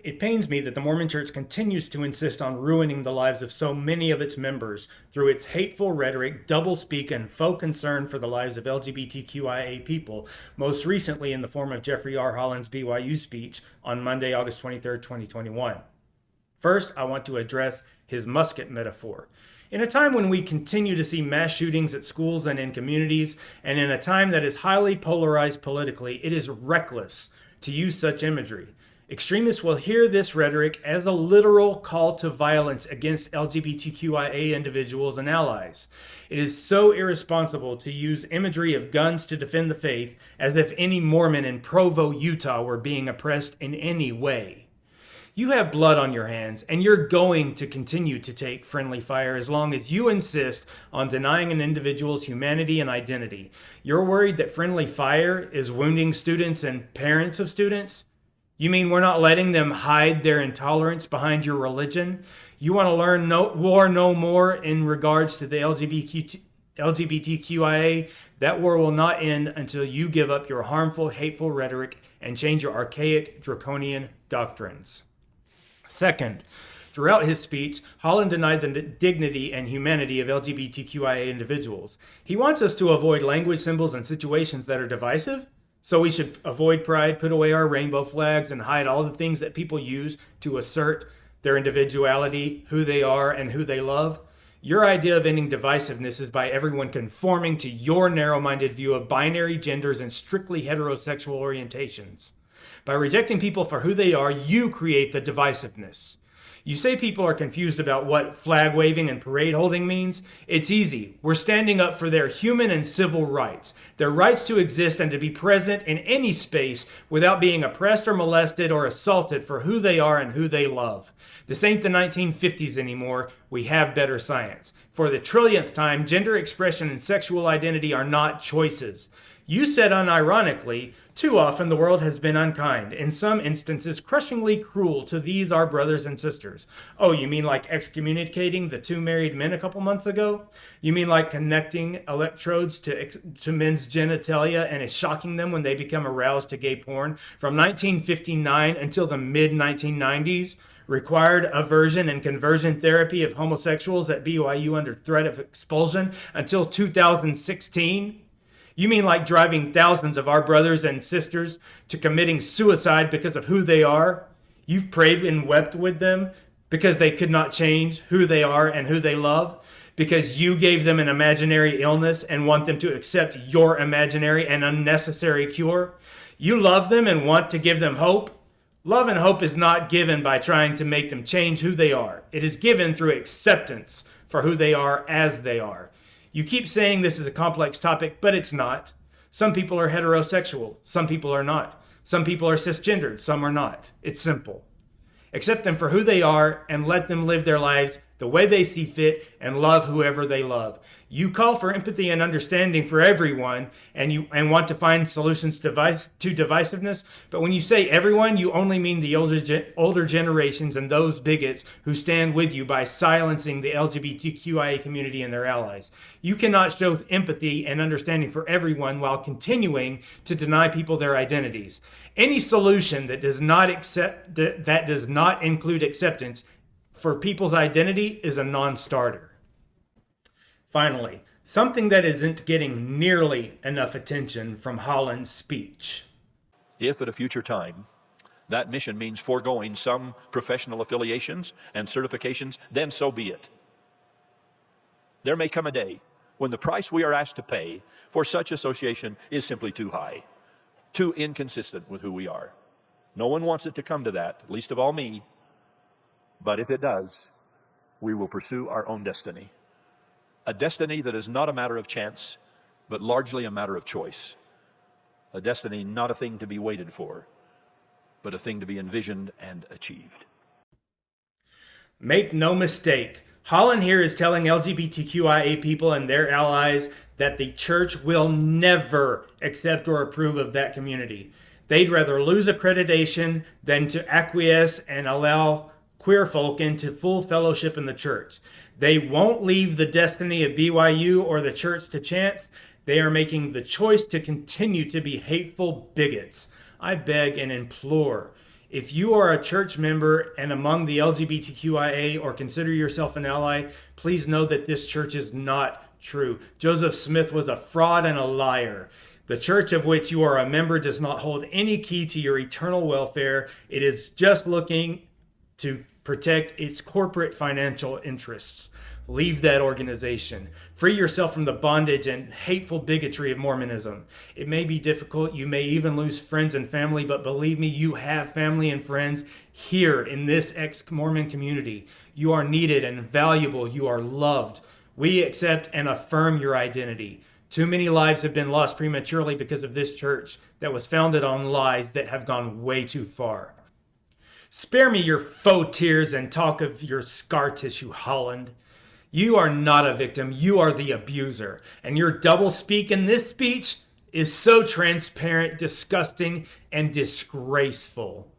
It pains me that the Mormon Church continues to insist on ruining the lives of so many of its members through its hateful rhetoric, doublespeak, and faux concern for the lives of LGBTQIA people, most recently in the form of Jeffrey R. Holland's BYU speech on Monday, August 23, 2021. First, I want to address his musket metaphor. In a time when we continue to see mass shootings at schools and in communities, and in a time that is highly polarized politically, it is reckless to use such imagery. Extremists will hear this rhetoric as a literal call to violence against LGBTQIA individuals and allies. It is so irresponsible to use imagery of guns to defend the faith as if any Mormon in Provo, Utah were being oppressed in any way. You have blood on your hands, and you're going to continue to take friendly fire as long as you insist on denying an individual's humanity and identity. You're worried that friendly fire is wounding students and parents of students? You mean we're not letting them hide their intolerance behind your religion? You want to learn war no more in regards to the LGBTQIA? That war will not end until you give up your harmful, hateful rhetoric and change your archaic, draconian doctrines. Second, throughout his speech, Holland denied the dignity and humanity of LGBTQIA individuals. He wants us to avoid language, symbols, and situations that are divisive. So we should avoid pride, put away our rainbow flags, and hide all the things that people use to assert their individuality, who they are, and who they love. Your idea of ending divisiveness is by everyone conforming to your narrow-minded view of binary genders and strictly heterosexual orientations. By rejecting people for who they are, you create the divisiveness. You say people are confused about what flag waving and parade holding means. It's easy. We're standing up for their human and civil rights, their rights to exist and to be present in any space without being oppressed or molested or assaulted for who they are and who they love. This ain't the 1950s anymore. We have better science. For the trillionth time, gender expression and sexual identity are not choices. You said unironically, too often the world has been unkind, in some instances crushingly cruel to these our brothers and sisters. Oh, you mean like excommunicating the two married men a couple months ago? You mean like connecting electrodes to men's genitalia and shocking them when they become aroused to gay porn? From 1959 until the mid-1990s, required aversion and conversion therapy of homosexuals at BYU under threat of expulsion until 2016? You mean like driving thousands of our brothers and sisters to committing suicide because of who they are? You've prayed and wept with them because they could not change who they are and who they love? Because you gave them an imaginary illness and want them to accept your imaginary and unnecessary cure? You love them and want to give them hope? Love and hope is not given by trying to make them change who they are. It is given through acceptance for who they are as they are. You keep saying this is a complex topic, but it's not. Some people are heterosexual. Some people are not. Some people are cisgendered. Some are not. It's simple. Accept them for who they are and let them live their lives the way they see fit and love whoever they love. You call for empathy and understanding for everyone and want to find solutions to divisiveness, but when you say everyone, you only mean the older generations and those bigots who stand with you by silencing the LGBTQIA community and their allies. You cannot show empathy and understanding for everyone while continuing to deny people their identities. Any solution that does not include acceptance for people's identity is a non-starter. Finally, something that isn't getting nearly enough attention from Holland's speech. If at a future time that mission means foregoing some professional affiliations and certifications, then so be it. There may come a day when the price we are asked to pay for such association is simply too high, too inconsistent with who we are. No one wants it to come to that, least of all me. But if it does, we will pursue our own destiny. A destiny that is not a matter of chance, but largely a matter of choice. A destiny not a thing to be waited for, but a thing to be envisioned and achieved. Make no mistake, Holland here is telling LGBTQIA people and their allies that the church will never accept or approve of that community. They'd rather lose accreditation than to acquiesce and allow queer folk into full fellowship in the church. They won't leave the destiny of BYU or the church to chance. They are making the choice to continue to be hateful bigots. I beg and implore, If you are a church member and among the LGBTQIA or consider yourself an ally, please know that this church is not true. Joseph Smith was a fraud and a liar. The church of which you are a member does not hold any key to your eternal welfare. It is just looking to protect its corporate financial interests. Leave that organization. Free yourself from the bondage and hateful bigotry of Mormonism. It may be difficult. You may even lose friends and family, but believe me, you have family and friends here in this ex-Mormon community. You are needed and valuable. You are loved. We accept and affirm your identity. Too many lives have been lost prematurely because of this church that was founded on lies that have gone way too far. Spare me your faux tears and talk of your scar tissue, Holland. You are not a victim, you are the abuser. And your doublespeak in this speech is so transparent, disgusting, and disgraceful.